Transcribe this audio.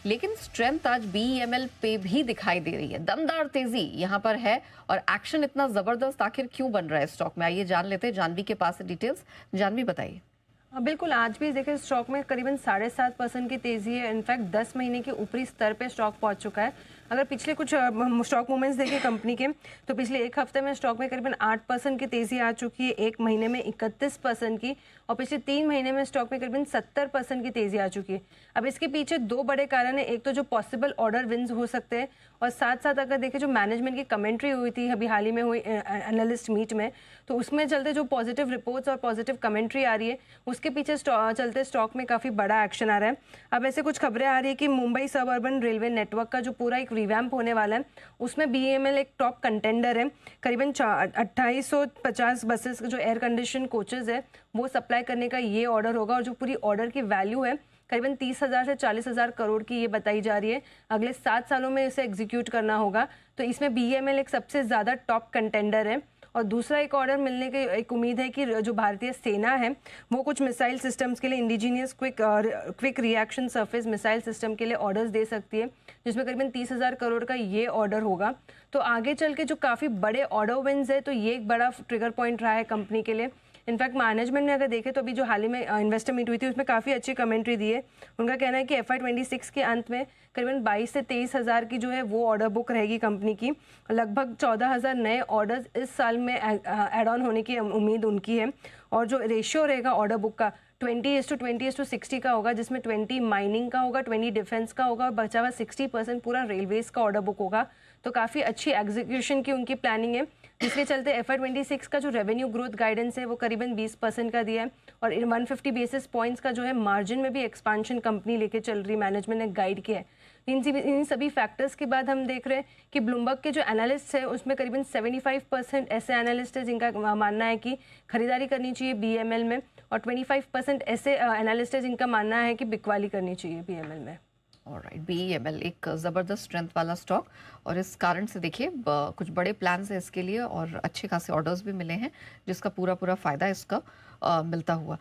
लेकिन स्ट्रेंथ आज बीईएमएल पे भी दिखाई दे रही है, दमदार तेजी यहाँ पर है। और एक्शन इतना जबरदस्त आखिर क्यों बन रहा है स्टॉक में, आइए जान लेते हैं जानवी के पास से डिटेल्स। जानवी बताइए। बिल्कुल, आज भी देखिए स्टॉक में करीबन 7.5% की तेजी है। इनफैक्ट 10 महीने के ऊपरी स्तर पे स्टॉक पहुंच चुका है। अगर पिछले कुछ स्टॉक मूवमेंट्स देखें कंपनी के, तो पिछले एक हफ्ते में स्टॉक में करीबन 8% की तेजी आ चुकी है, एक महीने में 31% की, और पिछले 3 महीने में स्टॉक में करीबन 70% की तेजी आ चुकी है। अब इसके पीछे दो बड़े कारण है, एक तो जो पॉसिबल ऑर्डर विन्स हो सकते हैं, और साथ साथ अगर देखें जो मैनेजमेंट की कमेंट्री हुई थी अभी हाल ही में हुई एनालिस्ट मीट में, तो उसमें चलते जो पॉजिटिव रिपोर्ट्स और पॉजिटिव कमेंट्री आ रही है, उसके पीछे चलते स्टॉक में काफ़ी बड़ा एक्शन आ रहा है। अब ऐसे कुछ खबरें आ रही है कि मुंबई सब अर्बन रेलवे नेटवर्क का जो पूरा एक रिवैम्प होने वाला है, उसमें बीईएमएल एक टॉप कंटेंडर है। करीबन 2850 बसेस जो एयर कंडीशन कोचेज है वो सप्लाई करने का ये ऑर्डर होगा, और जो पूरी ऑर्डर की वैल्यू है करीबन 30,000 से 40,000 करोड़ की ये बताई जा रही है। अगले 7 सालों में इसे एग्जीक्यूट करना होगा, तो इसमें बीईएमएल एक सबसे ज़्यादा टॉप कंटेंडर है। और दूसरा एक ऑर्डर मिलने की एक उम्मीद है कि जो भारतीय सेना है वो कुछ मिसाइल सिस्टम्स के लिए indigenous quick reaction surface missile system के लिए ऑर्डर्स दे सकती है, जिसमें करीबन 30,000 करोड़ का ये ऑर्डर होगा। तो आगे चल के जो काफ़ी बड़े ऑर्डर विन्स है, तो ये एक बड़ा ट्रिगर पॉइंट रहा है कंपनी के लिए। इनफैक्ट मैनेजमेंट ने अगर देखें तो अभी जो हाल ही में इन्वेस्टर मीट हुई थी उसमें काफ़ी अच्छी कमेंट्री दी है। उनका कहना है कि FY26 के अंत में करीबन 22 से 23 हज़ार की जो है वो ऑर्डर बुक रहेगी कंपनी की। लगभग 14,000 नए ऑर्डर्स इस साल में एड ऑन होने की उम्मीद उनकी है। और जो रेशियो रहेगा ऑर्डर बुक का 20:20:60 का होगा, जिसमें 20 माइनिंग का होगा, 20 डिफेंस का होगा, और बचा हुआ 60% पूरा रेलवेज का ऑर्डर बुक होगा। तो काफ़ी अच्छी एग्जीक्यूशन की उनकी प्लानिंग है, जिसके चलते FY26 का जो रेवेन्यू ग्रोथ गाइडेंस है वो करीबन 20% का दिया है। और 150 बेसिस पॉइंट्स का जो है मार्जिन में भी एक्सपांशन कंपनी लेके चल रही, मैनेजमेंट ने गाइड किया है। इन सभी फैक्टर्स के बाद हम देख रहे हैं कि ब्लूमबर्ग के जो एनालिस्ट है उसमें करीबन 75% ऐसे एनालिस्ट है जिनका मानना है कि खरीदारी करनी चाहिए बीएमएल में, और 25% ऐसे एनालिस्ट है जिनका मानना है कि बिकवाली करनी चाहिए बीएमएल में। ऑलराइट, बीईएमएल एक जबरदस्त स्ट्रेंथ वाला स्टॉक, और इस कारण से देखिए कुछ बड़े प्लान्स हैं इसके लिए और अच्छे खासे ऑर्डर्स भी मिले हैं, जिसका पूरा पूरा फायदा इसका मिलता हुआ